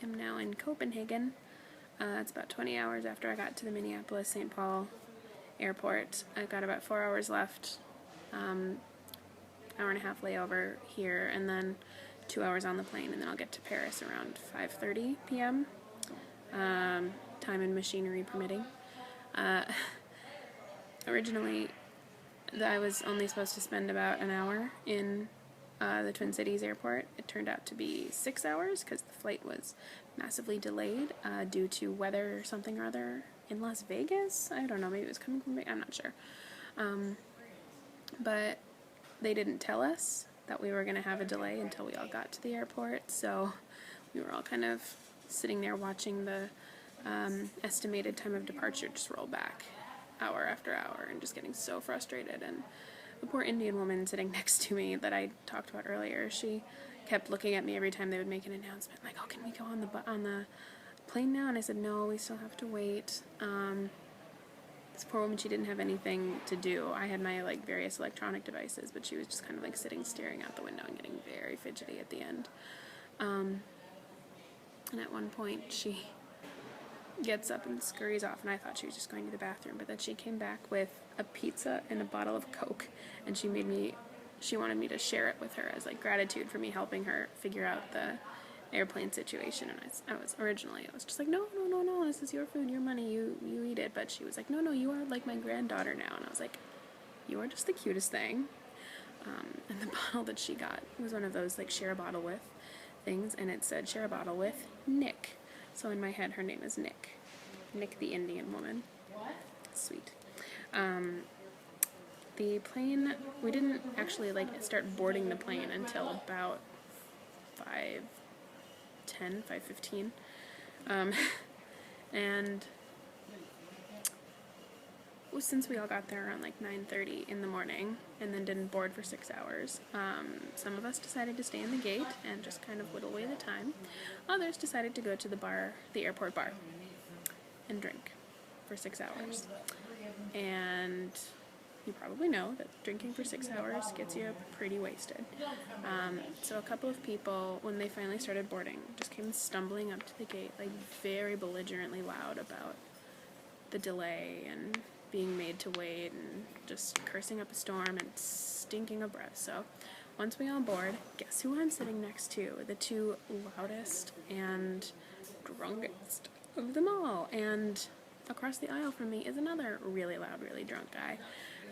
am now in Copenhagen. It's about 20 hours after I got to the Minneapolis-St. Paul airport. I've got about 4 hours left, hour and a half layover here, and then 2 hours on the plane, and then I'll get to Paris around 5:30 p.m. Time and machinery permitting. Originally, I was only supposed to spend about an hour in the Twin Cities airport. It turned out to be 6 hours because the flight was massively delayed due to weather or something or other in Las Vegas. I don't know, maybe it was coming from Vegas, I'm not sure. But they didn't tell us that we were going to have a delay until we all got to the airport, so we were all kind of sitting there watching the estimated time of departure just roll back hour after hour and just getting so frustrated. And the poor Indian woman sitting next to me that I talked about earlier, she kept looking at me every time they would make an announcement, like, oh, can we go on the plane now? And I said, no, we still have to wait. This poor woman, she didn't have anything to do. I had my various electronic devices, but she was just kind of sitting staring out the window and getting very fidgety at the end. And at one point she gets up and scurries off, and I thought she was just going to the bathroom, but then she came back with a pizza and a bottle of Coke, and she wanted me to share it with her as gratitude for me helping her figure out the airplane situation. And I was just like, no, this is your food, your money, you eat it. But she was like, no, you are like my granddaughter now. And I was like, you are just the cutest thing. And the bottle that she got was one of those share a bottle with things, and it said share a bottle with Nick. So in my head, her name is Nick the Indian woman. Sweet. The plane, we didn't actually start boarding the plane until about 5:15. And since we all got there around 9:30 in the morning and then didn't board for 6 hours, some of us decided to stay in the gate and just kind of whittle away the time. Others decided to go to the airport bar, and drink for 6 hours. And you probably know that drinking for 6 hours gets you pretty wasted. So a couple of people, when they finally started boarding, just came stumbling up to the gate, very belligerently loud about the delay and being made to wait, and just cursing up a storm and stinking of breath. So once we all board, guess who I'm sitting next to? The two loudest and drunkest of them all. And across the aisle from me is another really loud, really drunk guy.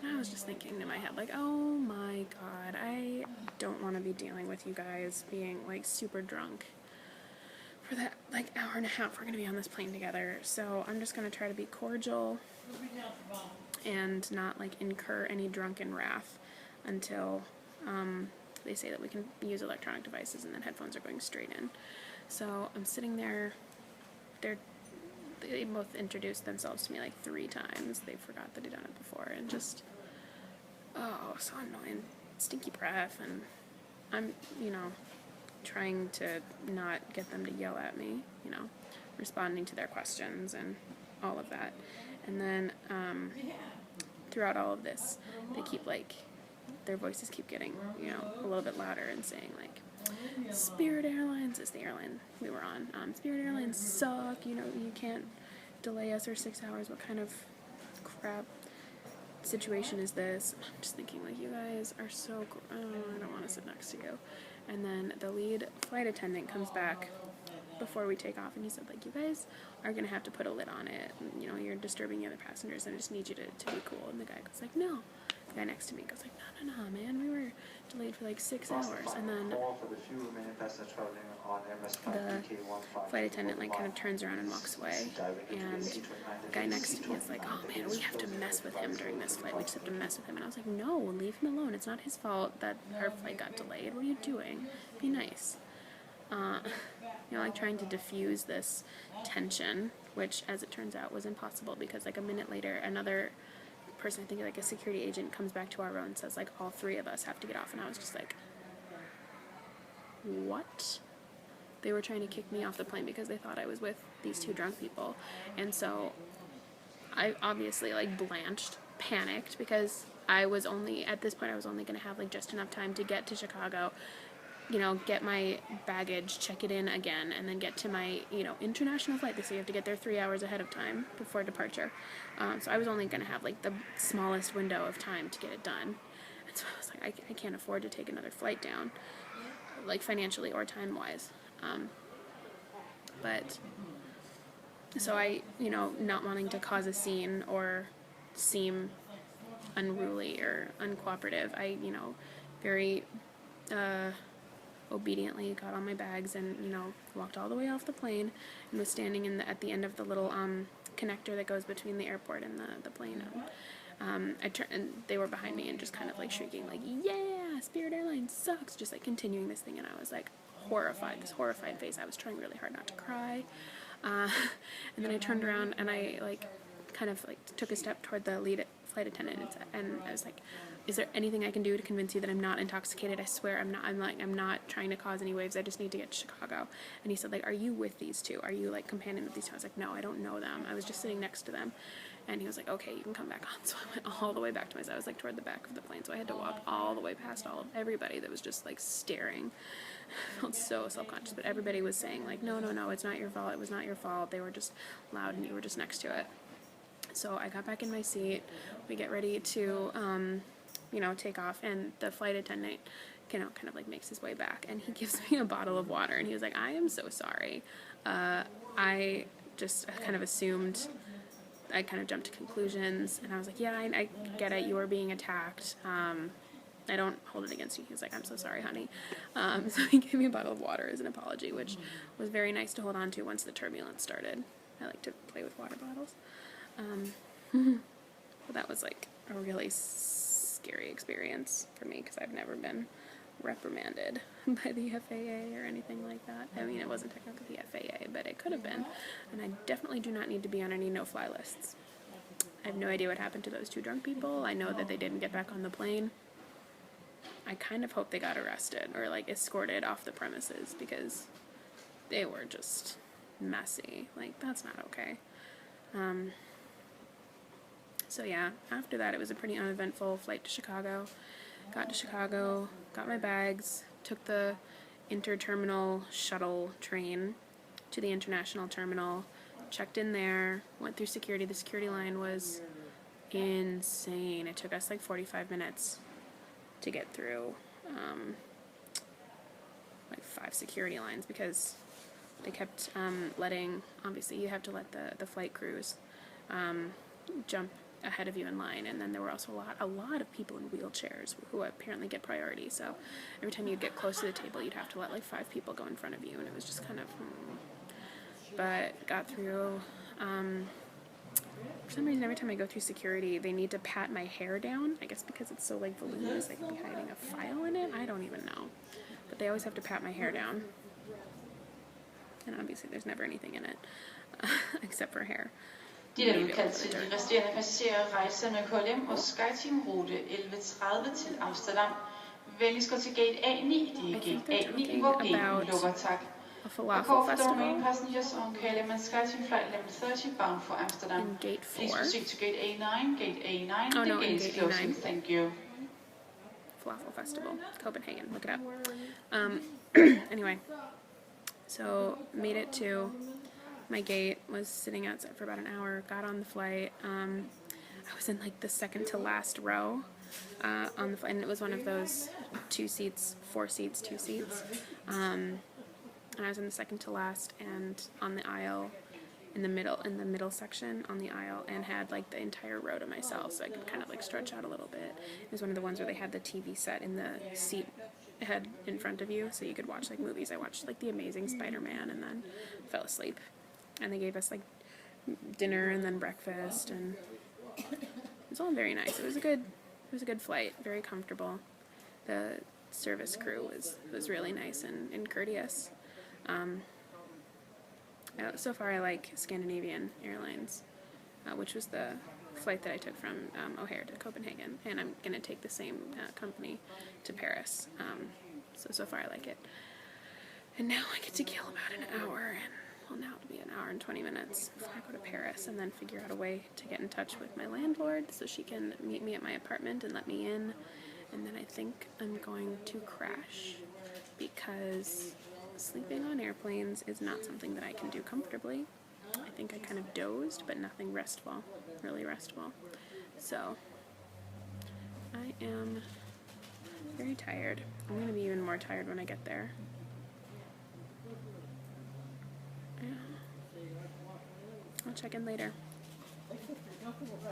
And I was just thinking in my head, oh my god, I don't want to be dealing with you guys being super drunk for that hour and a half we're going to be on this plane together. So I'm just going to try to be cordial and not incur any drunken wrath until they say that we can use electronic devices, and then headphones are going straight in. So I'm sitting there. They both introduced themselves to me 3 times. They forgot that they'd done it before, and just, oh, so annoying. Stinky breath, and I'm, trying to not get them to yell at me, responding to their questions and all of that. And then throughout all of this, they keep their voices keep getting, a little bit louder and saying Spirit Airlines is the airline we were on. Spirit Airlines suck, you can't delay us for 6 hours. What kind of crap situation is this? I'm just thinking you guys are so I don't want to sit next to you. And then the lead flight attendant comes back before we take off, and he said you guys are gonna have to put a lid on it, and, you're disturbing the other passengers, and I just need you to be cool. And the guy goes no. The guy next to me goes no, man, we were delayed for 6 hours. And then the flight attendant kind of turns around and walks away, and the guy next to me is oh man, we have to mess with him during this flight, we just have to mess with him. And I was no, leave him alone, it's not his fault that our flight got delayed. What are you doing? Be nice. Trying to diffuse this tension, which as it turns out was impossible, because a minute later another person, I think a security agent, comes back to our row and says all 3 of us have to get off. And I was just what? They were trying to kick me off the plane because they thought I was with these 2 drunk people. And so I obviously blanched, panicked, because at this point I was only going to have just enough time to get to Chicago, get my baggage, check it in again, and then get to my, international flight. They say you have to get there 3 hours ahead of time before departure. So I was only going to have, like, the smallest window of time to get it done. And so I was like, I can't afford to take another flight down, like, financially or time-wise. But, so I, not wanting to cause a scene or seem unruly or uncooperative, I, very, obediently got on my bags and walked all the way off the plane and was standing at the end of the little connector that goes between the airport and the plane. I turned and they were behind me and just kind of like shrieking like, yeah, Spirit Airlines sucks, just like continuing this thing, and I was like this horrified face. I was trying really hard not to cry, and then I turned around and I like kind of like took a step toward the lead flight attendant and I was like, is there anything I can do to convince you that I'm not intoxicated? I swear I'm not trying to cause any waves. I just need to get to Chicago. And he said, like, are you with these two? Are you like companion with these two? I was like, no, I don't know them. I was just sitting next to them. And he was like, okay, you can come back on. So I went all the way back to I was like toward the back of the plane. So I had to walk all the way past everybody that was just like staring. I felt so self-conscious, but everybody was saying like, no, it's not your fault. It was not your fault. They were just loud and you were just next to it. So I got back in my seat. We get ready to, take off, and the flight attendant, kind of like makes his way back, and he gives me a bottle of water, and he was like, I am so sorry. I just kind of assumed, I kind of jumped to conclusions, and I was like, yeah, I get it. You were being attacked. I don't hold it against you. He was like, I'm so sorry, honey. So he gave me a bottle of water as an apology, which was very nice to hold on to once the turbulence started. I like to play with water bottles. But that was like a really scary experience for me because I've never been reprimanded by the FAA or anything like that. I mean, it wasn't technically the FAA, but it could have been. And I definitely do not need to be on any no-fly lists. I have no idea what happened to those two drunk people. I know that they didn't get back on the plane. I kind of hope they got arrested or like escorted off the premises because they were just messy. Like, that's not okay. So yeah, after that it was a pretty uneventful flight to Chicago. Got to Chicago, got my bags, took the interterminal shuttle train to the international terminal, checked in there, went through security. The security line was insane. It took us like 45 minutes to get through like 5 security lines because they kept obviously you have to let the flight crews jump ahead of you in line, and then there were also a lot of people in wheelchairs who apparently get priority, so every time you'd get close to the table you'd have to let like 5 people go in front of you, and it was just kind of but got through. For some reason every time I go through security they need to pat my hair down, I guess because it's so like voluminous they could be hiding a file in it, I don't even know, but they always have to pat my hair down, and obviously there's never anything in it except for hair. Det er udkaldt til de resterende passagerer rejser med KLM og SkyTeam rute 1130 til Amsterdam. Venligst gå til gate A9, det er gate A9, hvor gaten lukker, tak. A falafel festival. Passengers on KLM and SkyTeam flight 1130 bound for Amsterdam. And gate 4. Please proceed to gate A9. Gate A9. Oh, the no, gate is closing. A9. Thank you. Falafel festival, Copenhagen. Look it up. Anyway, so made it to my gate. Was sitting outside for about an hour. Got on the flight. I was in like the second to last row on the flight, and it was one of those 2 seats, 4 seats, 2 seats. And I was in the second to last and on the aisle in the middle section on the aisle, and had like the entire row to myself, so I could kind of like stretch out a little bit. It was one of the ones where they had the TV set in the seat head in front of you, so you could watch like movies. I watched like The Amazing Spider-Man and then fell asleep. And they gave us like dinner and then breakfast, and it was all very nice. It was a good flight, very comfortable. The service crew was really nice and courteous. So far I like Scandinavian Airlines, which was the flight that I took from O'Hare to Copenhagen, and I'm going to take the same company to Paris. So far I like it. And now I get to kill about an hour, and well, now it'll be an hour and 20 minutes before I go to Paris, and then figure out a way to get in touch with my landlord so she can meet me at my apartment and let me in. And then I think I'm going to crash because sleeping on airplanes is not something that I can do comfortably. I think I kind of dozed, but nothing restful, really restful. So I am very tired. I'm going to be even more tired when I get there. Yeah. I'll check in later.